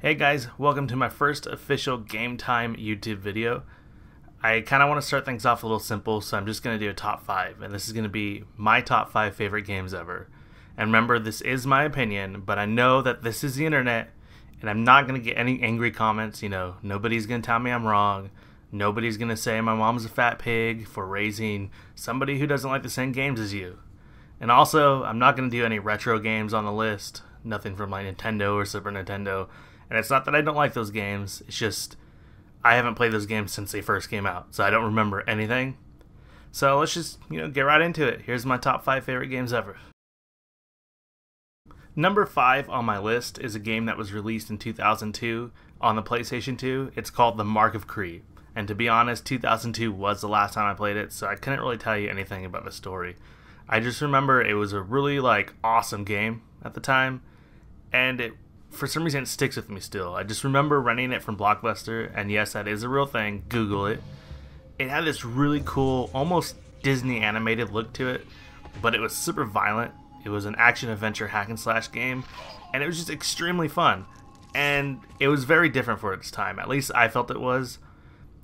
Hey guys, welcome to my first official Game Time YouTube video. I kind of want to start things off a little simple, so I'm just going to do a top 5, and this is going to be my top 5 favorite games ever. And remember, this is my opinion, but I know that this is the internet, and I'm not going to get any angry comments. You know, nobody's going to tell me I'm wrong. Nobody's going to say my mom's a fat pig for raising somebody who doesn't like the same games as you. And also, I'm not going to do any retro games on the list. Nothing from like Nintendo or Super Nintendo. And it's not that I don't like those games, it's just I haven't played those games since they first came out, so I don't remember anything. So let's just, get right into it. Here's my top 5 favorite games ever. Number 5 on my list is a game that was released in 2002 on the PlayStation 2. It's called The Mark of Crete. And to be honest, 2002 was the last time I played it, so I couldn't really tell you anything about the story. I just remember it was a really awesome game at the time, and for some reason it sticks with me still. I just remember renting it from Blockbuster, and yes, that is a real thing. Google it. It had this really cool, almost Disney animated look to it, but it was super violent. It was an action-adventure hack-and-slash game, and it was just extremely fun. And it was very different for its time. At least I felt it was.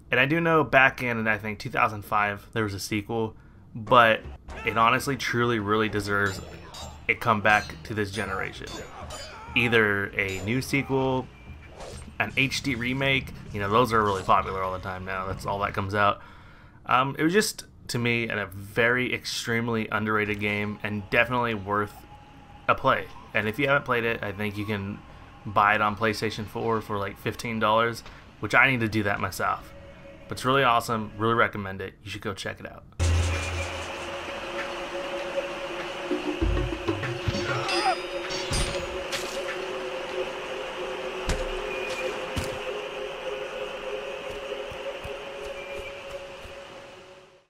And I do know back in, I think, 2005, there was a sequel, but it honestly, truly, really deserves a comeback to this generation. Either a new sequel, an HD remake, those are really popular all the time now. That's all that comes out. It was just, to me, a very extremely underrated game and definitely worth a play. And if you haven't played it, I think you can buy it on PlayStation 4 for like $15, which I need to do that myself. But it's really awesome, really recommend it. You should go check it out.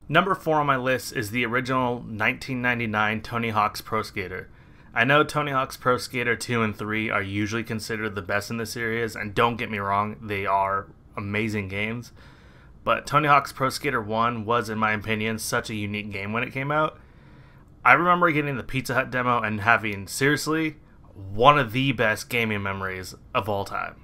Number 4 on my list is the original 1999 Tony Hawk's Pro Skater. I know Tony Hawk's Pro Skater 2 and 3 are usually considered the best in the series, and don't get me wrong, they are amazing games. But Tony Hawk's Pro Skater 1 was, in my opinion, such a unique game when it came out. I remember getting the Pizza Hut demo and having, seriously, one of the best gaming memories of all time.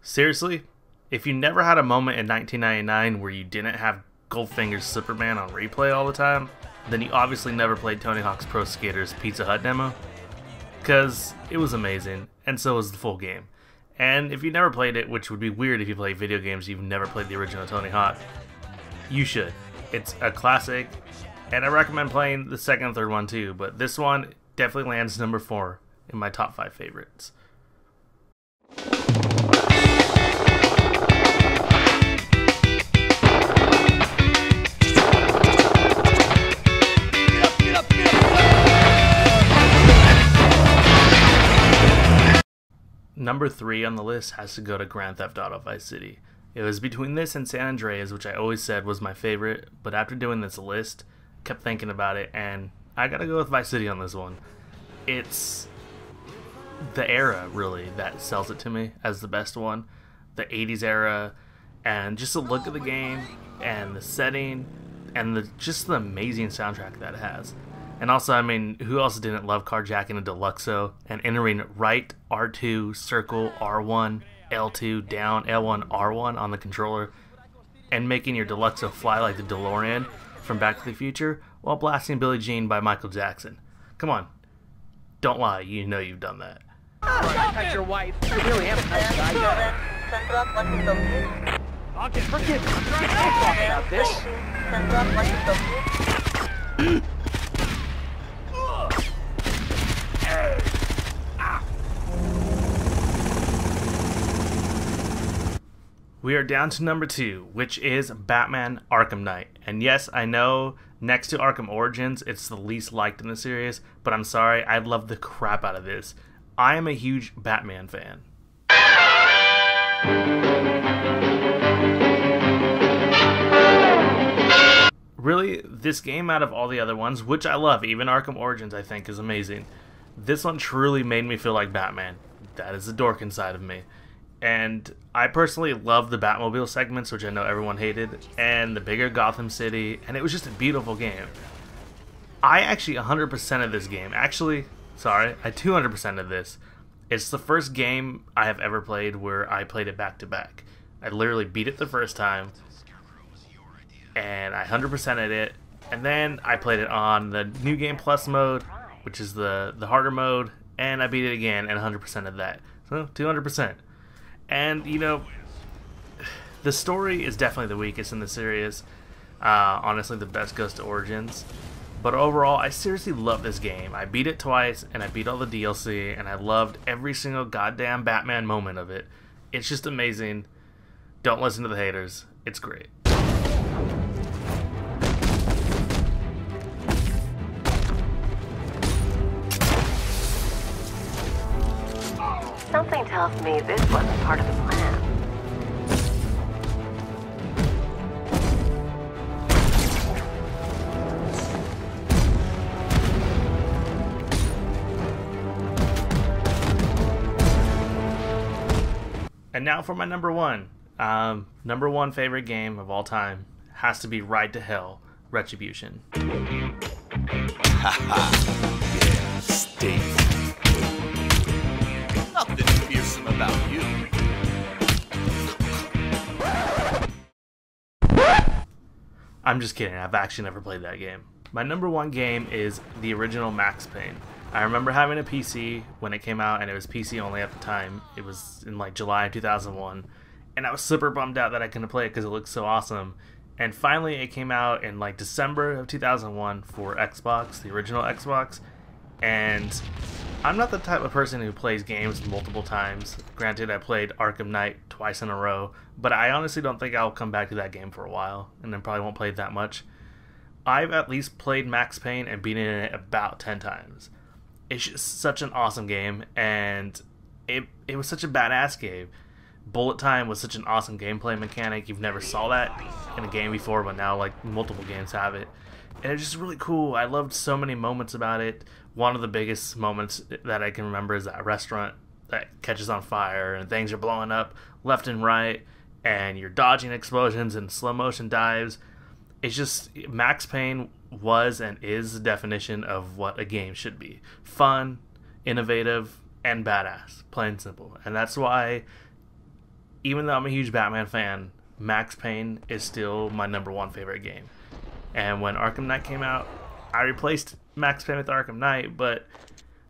Seriously, if you never had a moment in 1999 where you didn't have Goldfinger's Superman on replay all the time, then you obviously never played Tony Hawk's Pro Skater's Pizza Hut demo, because it was amazing, and so was the full game. And if you never played it, which would be weird if you play video games you've never played the original Tony Hawk, you should. It's a classic, and I recommend playing the second and third one too, but this one definitely lands number 4 in my top 5 favorites. Number 3 on the list has to go to Grand Theft Auto Vice City. It was between this and San Andreas, which I always said was my favorite, but after doing this list, kept thinking about it, and I gotta go with Vice City on this one. It's the era, really, that sells it to me as the best one. The 80s era, and just the look of the game, and the setting, and just the amazing soundtrack that it has. And also, I mean, who else didn't love carjacking a Deluxo and entering right R2, circle, R1, L2, down, L1, R1 on the controller, and making your Deluxo fly like the DeLorean from Back to the Future while blasting Billie Jean by Michael Jackson? Come on. Don't lie, you know you've done that. That's your wife. You really am a nice guy. Okay, forgive me. Don't talk about this. We are down to number 2, which is Batman Arkham Knight. And yes, I know next to Arkham Origins, it's the least liked in the series, but I'm sorry, I love the crap out of this. I am a huge Batman fan. Really, this game out of all the other ones, which I love, even Arkham Origins I think is amazing, this one truly made me feel like Batman. That is the dork inside of me. And I personally love the Batmobile segments, which I know everyone hated, and the bigger Gotham City, and it was just a beautiful game. I actually 100% of this game. Actually, sorry, I 200% of this. It's the first game I have ever played where I played it back to back. I literally beat it the first time, and I 100%ed it, and then I played it on the New Game Plus mode, which is the harder mode, and I beat it again and 100% of that. So 200%. And, you know, the story is definitely the weakest in the series. Honestly, the best goes to Origins. But overall, I seriously love this game. I beat it twice, and I beat all the DLC, and I loved every single goddamn Batman moment of it. It's just amazing. Don't listen to the haters. It's great. Something tells me this wasn't part of the plan. And now for my number one. Number one favorite game of all time has to be Ride to Hell, Retribution. Yeah, Steve. Nothing fearsome about you. I'm just kidding, I've actually never played that game. My number one game is the original Max Payne. I remember having a PC when it came out, and it was PC only at the time. It was in like July of 2001, and I was super bummed out that I couldn't play it because it looked so awesome. And finally it came out in like December of 2001 for Xbox, the original Xbox, and I'm not the type of person who plays games multiple times. Granted, I played Arkham Knight twice in a row, but I honestly don't think I'll come back to that game for a while, and then probably won't play it that much. I've at least played Max Payne and beaten it about 10 times. It's just such an awesome game, and it was such a badass game. Bullet time was such an awesome gameplay mechanic. You've never saw that in a game before, but now like multiple games have it. And it's just really cool. I loved so many moments about it. One of the biggest moments that I can remember is that restaurant that catches on fire and things are blowing up left and right, and you're dodging explosions and slow motion dives. It's just, Max Payne was and is the definition of what a game should be. Fun, innovative, and badass. Plain and simple. And that's why, even though I'm a huge Batman fan, Max Payne is still my number one favorite game. And when Arkham Knight came out, I replaced Max Payne with Arkham Knight, but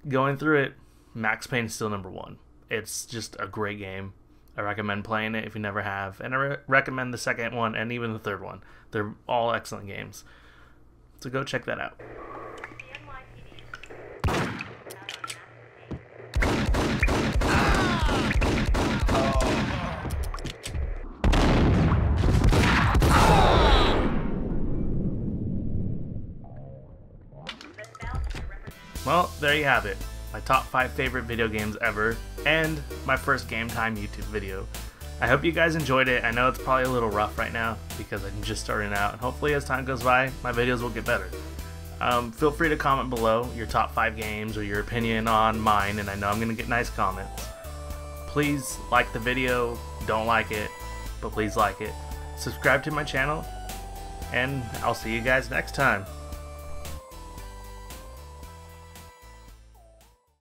going through it, Max Payne is still number one. It's just a great game. I recommend playing it if you never have, and I recommend the second one and even the third one. They're all excellent games. So go check that out. Well, there you have it. My top 5 favorite video games ever, and my first Game Time YouTube video. I hope you guys enjoyed it. I know it's probably a little rough right now because I'm just starting out, and hopefully as time goes by, my videos will get better. Feel free to comment below your top 5 games or your opinion on mine, and I know I'm going to get nice comments. Please like the video, don't like it, but please like it. Subscribe to my channel, and I'll see you guys next time.